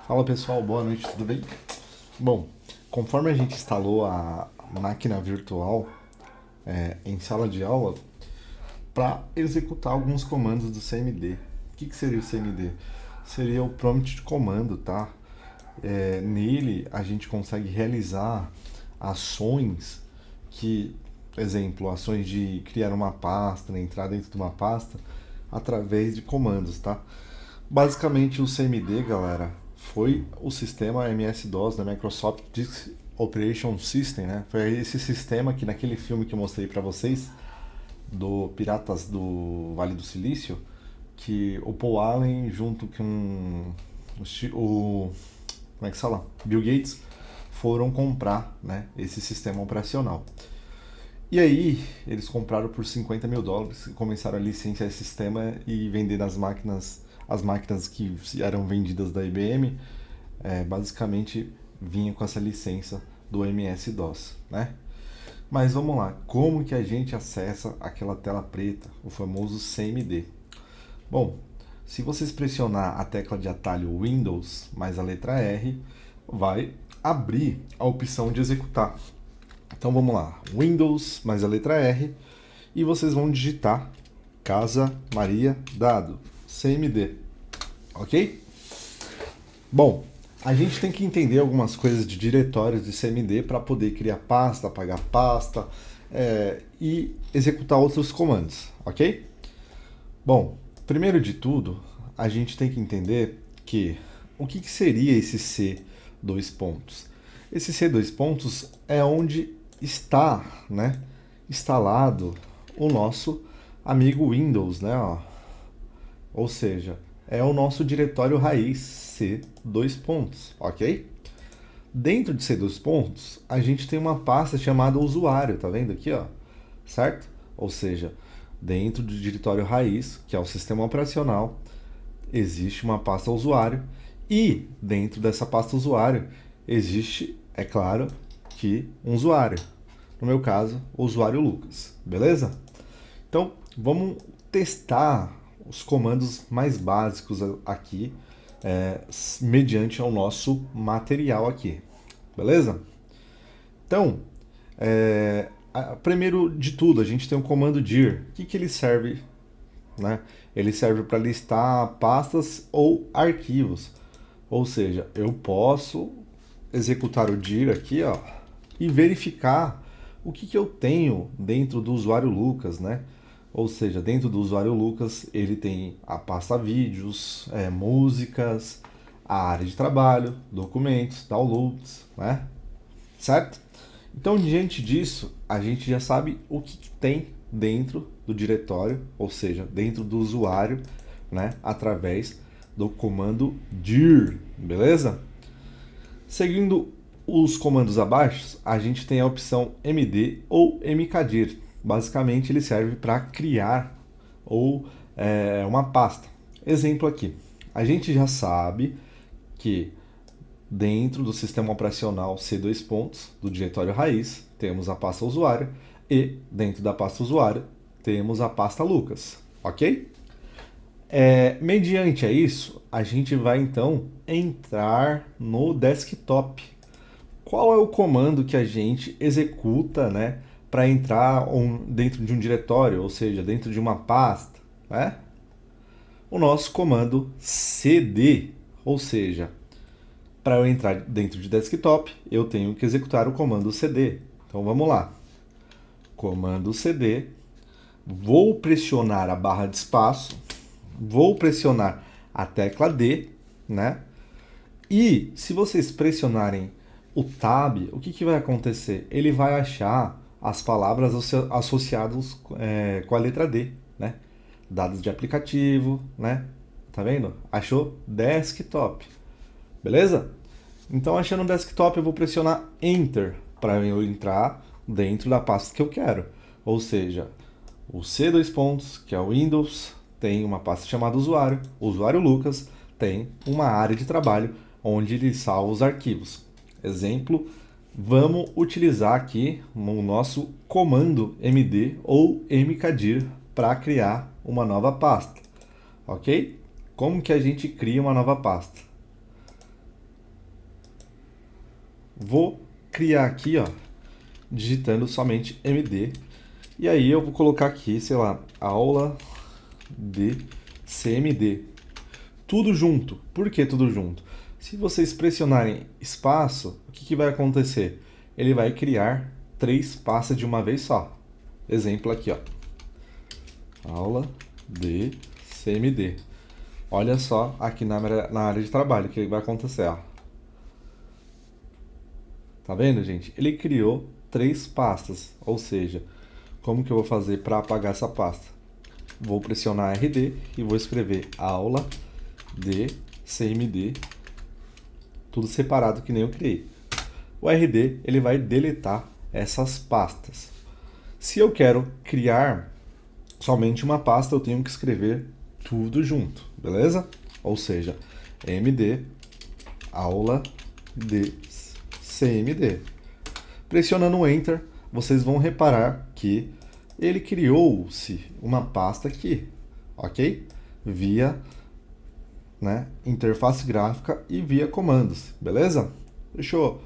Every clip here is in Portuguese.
Fala pessoal, boa noite, tudo bem? Bom, conforme a gente instalou a máquina virtual em sala de aula para executar alguns comandos do CMD. O que seria o CMD? Seria o prompt de comando, tá? Nele a gente consegue realizar ações que, exemplo, ações de criar uma pasta, né, entrar dentro de uma pasta através de comandos, tá? Basicamente, o CMD, galera, foi o sistema MS-DOS da Microsoft Disk Operation System, né? Foi esse sistema que naquele filme que eu mostrei para vocês, do Piratas do Vale do Silício, que o Paul Allen junto com como é que se fala? Bill Gates foram comprar, né, esse sistema operacional. E aí, eles compraram por US$ 50.000 e começaram a licenciar esse sistema e vender as máquinas que eram vendidas da IBM, basicamente vinha com essa licença do MS-DOS, né? Mas vamos lá, como que a gente acessa aquela tela preta, o famoso CMD? Bom, se vocês pressionar a tecla de atalho Windows mais a letra R, vai abrir a opção de executar. Então vamos lá, Windows mais a letra R e vocês vão digitar Casa Maria Dado, CMD, ok? Bom, a gente tem que entender algumas coisas de diretórios de CMD para poder criar pasta, apagar pasta e executar outros comandos, ok? Bom, primeiro de tudo, a gente tem que entender que o que seria esse C dois pontos? Esse C dois pontos é onde está, né, instalado o nosso amigo Windows, né? Ó. Ou seja, é o nosso diretório raiz C dois pontos, ok? Dentro de C dois pontos, a gente tem uma pasta chamada usuário, tá vendo aqui, ó? Certo? Ou seja, dentro do diretório raiz, que é o sistema operacional, existe uma pasta usuário e dentro dessa pasta usuário existe, é claro, que um usuário. No meu caso, o usuário Lucas, beleza? Então, vamos testar os comandos mais básicos aqui, mediante ao nosso material aqui, beleza? Então, primeiro de tudo, a gente tem o comando dir. O que ele serve, né? Ele serve para listar pastas ou arquivos. Ou seja, eu posso executar o dir aqui, ó, e verificar o que eu tenho dentro do usuário Lucas, né? Ou seja, dentro do usuário Lucas ele tem a pasta vídeos, músicas, a área de trabalho, documentos, downloads, né? Certo? Então, diante disso, a gente já sabe o que tem dentro do diretório, ou seja, dentro do usuário, né? Através do comando dir, beleza? Seguindo os comandos abaixo, a gente tem a opção md ou mkdir. Basicamente, ele serve para criar ou uma pasta. Exemplo aqui, a gente já sabe que dentro do sistema operacional C dois pontos do diretório raiz temos a pasta usuário e dentro da pasta usuário temos a pasta Lucas, ok? Mediante a isso, a gente vai então entrar no desktop. Qual é o comando que a gente executa, né, para entrar dentro de um diretório, ou seja, dentro de uma pasta, né? O nosso comando cd, ou seja, para eu entrar dentro de desktop, eu tenho que executar o comando cd. Então vamos lá. Comando cd, vou pressionar a barra de espaço, vou pressionar a tecla D, né? E se vocês pressionarem o Tab, o que vai acontecer? Ele vai achar as palavras associadas com a letra D, né? Dados de aplicativo, né? Tá vendo? Achou desktop, beleza? Então, achando o desktop, eu vou pressionar Enter para eu entrar dentro da pasta que eu quero. Ou seja, o C dois pontos, que é o Windows, tem uma pasta chamada usuário. O usuário Lucas tem uma área de trabalho onde ele salva os arquivos. Exemplo, vamos utilizar aqui o nosso comando md ou mkdir para criar uma nova pasta, ok? Como que a gente cria uma nova pasta? vou criar aqui, ó, digitando somente MD. E aí eu vou colocar aqui, sei lá, aula de CMD. Tudo junto. Por que tudo junto? Se vocês pressionarem espaço, o que vai acontecer? Ele vai criar 3 pastas de uma vez só. Exemplo aqui, ó. Aula de CMD. Olha só aqui na área de trabalho o que vai acontecer, ó. Tá vendo, gente? Ele criou 3 pastas, ou seja, como que eu vou fazer para apagar essa pasta? Vou pressionar RD e vou escrever aula de CMD, tudo separado que nem eu criei. O RD ele vai deletar essas pastas. Se eu quero criar somente uma pasta, eu tenho que escrever tudo junto, beleza? Ou seja, MD aula de CMD. Pressionando Enter, vocês vão reparar que ele criou-se uma pasta aqui, ok? Via, né, interface gráfica e via comandos, beleza? Deixa eu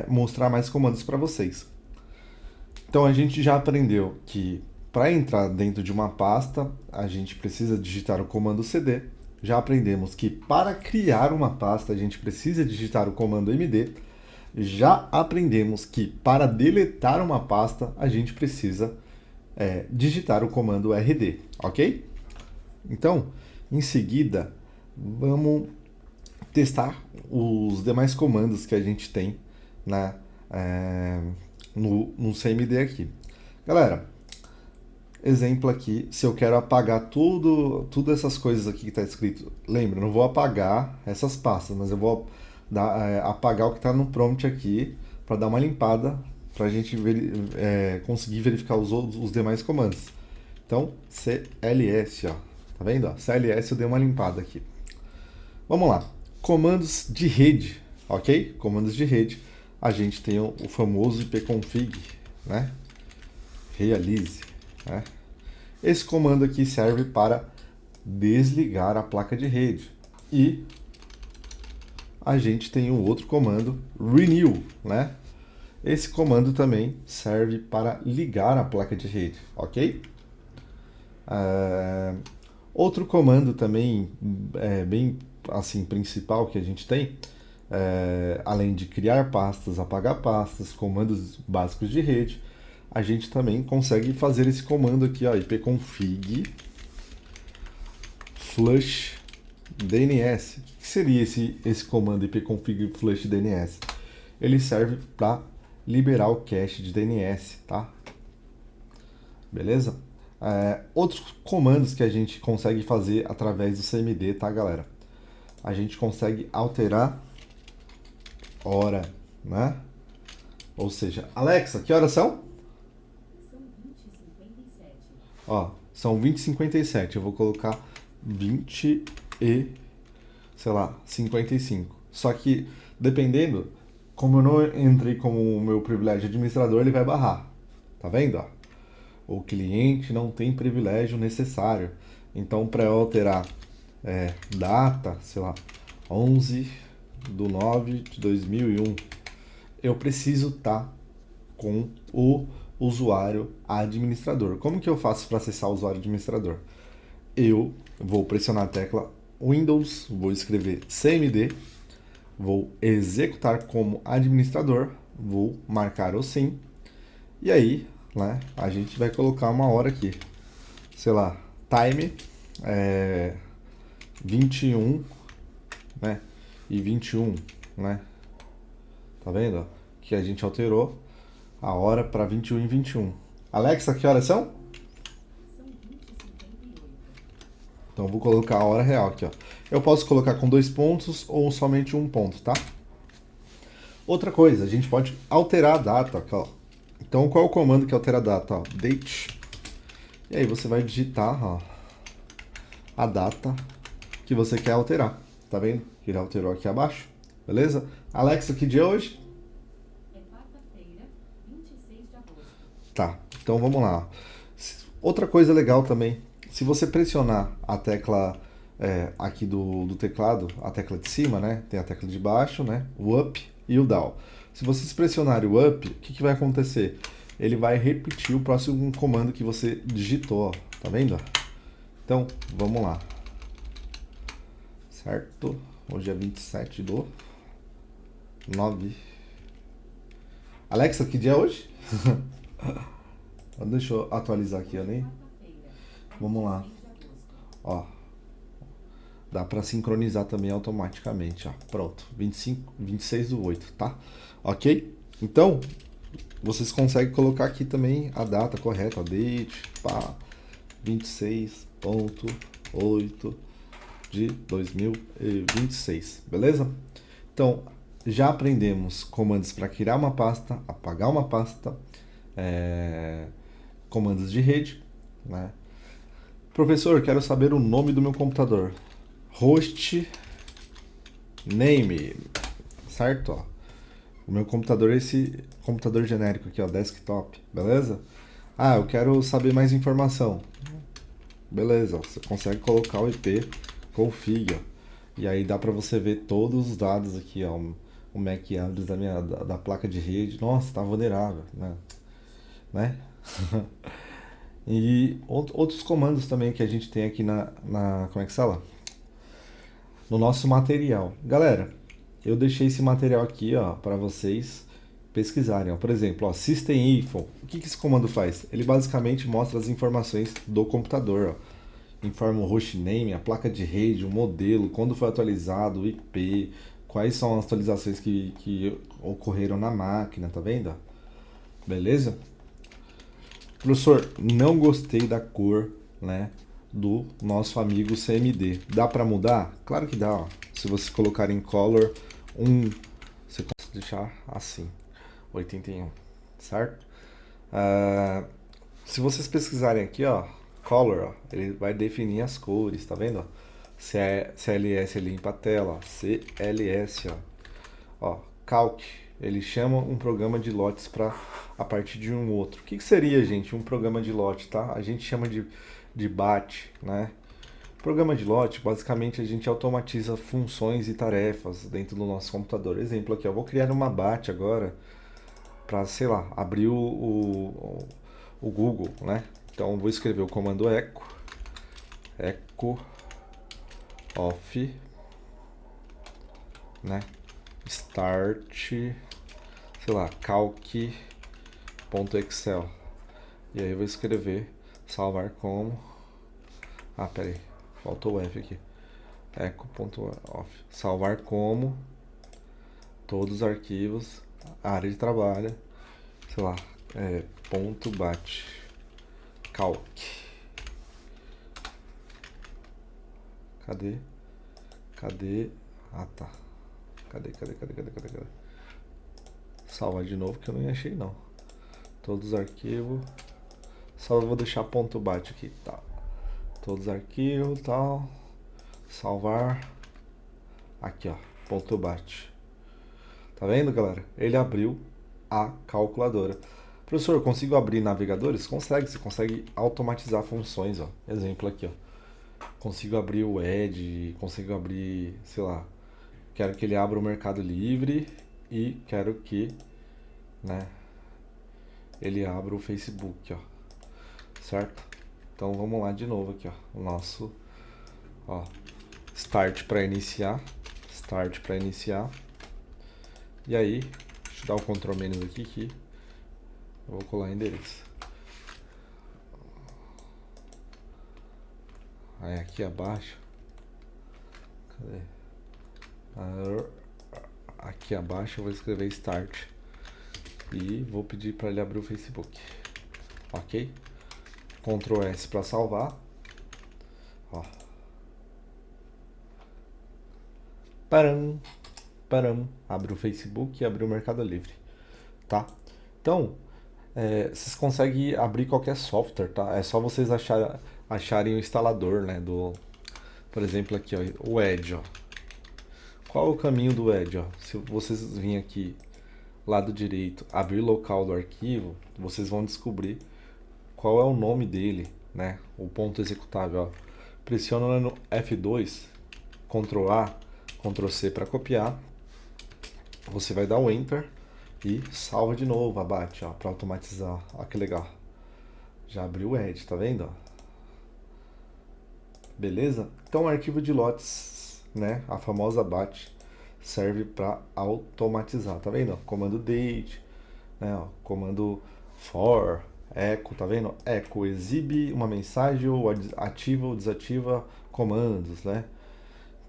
mostrar mais comandos para vocês. Então a gente já aprendeu que para entrar dentro de uma pasta, a gente precisa digitar o comando CD. Já aprendemos que para criar uma pasta, a gente precisa digitar o comando MD. Já aprendemos que para deletar uma pasta, a gente precisa digitar o comando RD, ok? Então, em seguida, vamos testar os demais comandos que a gente tem, né, no CMD aqui. Galera, exemplo aqui, se eu quero apagar tudo essas coisas aqui que está escrito, lembra, eu não vou apagar essas pastas, mas eu vou apagar o que está no prompt aqui para dar uma limpada, para a gente conseguir verificar os demais comandos. Então, CLS, ó, tá vendo? Ó? CLS eu dei uma limpada aqui. Vamos lá, comandos de rede, ok? Comandos de rede, a gente tem o famoso ipconfig, né? Realize, né? Esse comando aqui serve para desligar a placa de rede. E a gente tem um outro comando, renew, né? Esse comando também serve para ligar a placa de rede, ok? Outro comando também bem assim principal que a gente tem, além de criar pastas, apagar pastas, comandos básicos de rede, a gente também consegue fazer esse comando aqui, ó, ipconfig flush DNS. O que seria esse comando ipconfig flush DNS? Ele serve para liberar o cache de DNS, tá? Beleza? Outros comandos que a gente consegue fazer através do CMD, tá, galera? A gente consegue alterar hora, né? Ou seja, Alexa, que horas são? São 20h57. Ó, são 20h57. Eu vou colocar 20 e, sei lá, 55. Só que, dependendo, como eu não entrei como o meu privilégio de administrador, ele vai barrar. Tá vendo? Ó? O cliente não tem privilégio necessário. Então, para eu alterar data, sei lá, 11/9/2001, eu preciso estar com o usuário administrador. Como que eu faço para acessar o usuário administrador? Eu vou pressionar a tecla Windows, vou escrever CMD, vou executar como administrador, vou marcar o sim, e aí, né, a gente vai colocar uma hora aqui, sei lá, time 21, né, e 21, né, tá vendo? Que a gente alterou a hora para 21h21. Alexa, que horas são? São 20h58. Então vou colocar a hora real aqui, ó. Eu posso colocar com 2 pontos ou somente um ponto, tá? Outra coisa, a gente pode alterar a data, aqui, ó. Então qual é o comando que altera a data? Ó, date. E aí você vai digitar, ó, a data que você quer alterar. Tá vendo? Que ele alterou aqui abaixo. Beleza? Alexa, que dia é hoje? É quarta-feira, 26 de agosto. Tá, então vamos lá. Outra coisa legal também, se você pressionar a tecla aqui do teclado, a tecla de cima, né? Tem a tecla de baixo, né? O up e o down. Se vocês pressionarem o up, o que vai acontecer? Ele vai repetir o próximo comando que você digitou, ó. Tá vendo? Então, vamos lá. Certo? Hoje é 27/9. Alexa, que dia é hoje? Deixa eu atualizar aqui, né? Vamos lá. Ó. Dá para sincronizar também automaticamente, ó. Pronto. 26/8, tá? Ok? Então, vocês conseguem colocar aqui também a data correta, a date, pá. 26/8 de 2026, beleza? Então, já aprendemos comandos para criar uma pasta, apagar uma pasta, comandos de rede, né? Professor, quero saber o nome do meu computador. Host name, certo? Ó. O meu computador é esse computador genérico aqui, ó, desktop, beleza? Ah, eu quero saber mais informação. Beleza, ó, você consegue colocar o IP config, ó, e aí dá pra você ver todos os dados aqui, ó, o MAC address da placa de rede. Nossa, tá vulnerável, né? E outros comandos também que a gente tem aqui como é que fala? No nosso material. Galera, eu deixei esse material aqui, ó, para vocês pesquisarem, ó. Por exemplo, ó, system-info. O que esse comando faz? Ele basicamente mostra as informações do computador, ó. Informa o hostname, a placa de rede, o modelo, quando foi atualizado, o IP, quais são as atualizações que ocorreram na máquina, tá vendo? Beleza? Professor, não gostei da cor, né, do nosso amigo CMD. Dá para mudar? Claro que dá, ó. Se você colocar em color, você consegue deixar assim, 81, certo? Se vocês pesquisarem aqui, ó, color, ó, ele vai definir as cores, tá vendo? CLS ele limpa a tela, CLS, ó, Calc, ele chama um programa de lotes para a partir de um outro. O que seria, gente, um programa de lote, tá? A gente chama de batch, né? Programa de lote, basicamente a gente automatiza funções e tarefas dentro do nosso computador. Exemplo aqui, eu vou criar uma batch agora para, sei lá, abrir o Google, né? Então eu vou escrever o comando echo off, né? Start, sei lá, calc.excel. E aí eu vou escrever salvar como. Ah, peraí, faltou o F aqui. Echo.off. Salvar como todos os arquivos, área de trabalho, sei lá, ponto bat calc. Cadê? Ah, tá. Cadê? Salvar de novo que eu não achei não. Todos os arquivos. Só vou deixar ponto bat aqui, tá? Todos os arquivos, tal. Salvar. Aqui, ó, ponto bat. Tá vendo, galera? Ele abriu a calculadora. Professor, eu consigo abrir navegadores? Consegue, você consegue automatizar funções, ó. Exemplo aqui, ó. Consigo abrir o Edge, consigo abrir, sei lá, quero que ele abra o Mercado Livre e quero que, né, ele abra o Facebook, ó. Certo? Então vamos lá de novo aqui, ó. O nosso, ó, start para iniciar. E aí, deixa eu dar o Ctrl menos aqui que eu vou colar endereço. Aí aqui abaixo, cadê? Aqui abaixo eu vou escrever start e vou pedir para ele abrir o Facebook. Ok? Ctrl S para salvar. Ó. Param. Abre o Facebook e abre o Mercado Livre. Tá? Então, vocês conseguem abrir qualquer software, tá? É só vocês acharem o instalador, né? Por exemplo, aqui, ó, o Edge, ó. Qual é o caminho do Edge, ó? Se vocês virem aqui, lado direito, abrir local do arquivo, vocês vão descobrir qual é o nome dele, né? O ponto executável, ó. Pressiona no F2, Ctrl A, Ctrl C para copiar. Você vai dar o Enter e salva de novo, abate, ó, para automatizar. Ó, que legal. Já abriu o Edge, tá vendo? Ó? Beleza? Então, o arquivo de lotes, né, a famosa BAT, serve para automatizar, tá vendo? Comando date, né, ó, comando for, echo, tá vendo? Echo exibe uma mensagem ou ativa ou desativa comandos, né?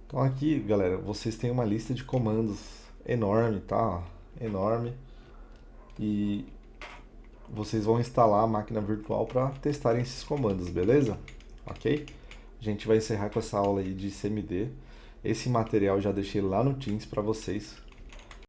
Então aqui, galera, vocês têm uma lista de comandos enorme, tá? Enorme. E vocês vão instalar a máquina virtual para testarem esses comandos, beleza? Ok? A gente vai encerrar com essa aula aí de CMD. Esse material eu já deixei lá no Teams para vocês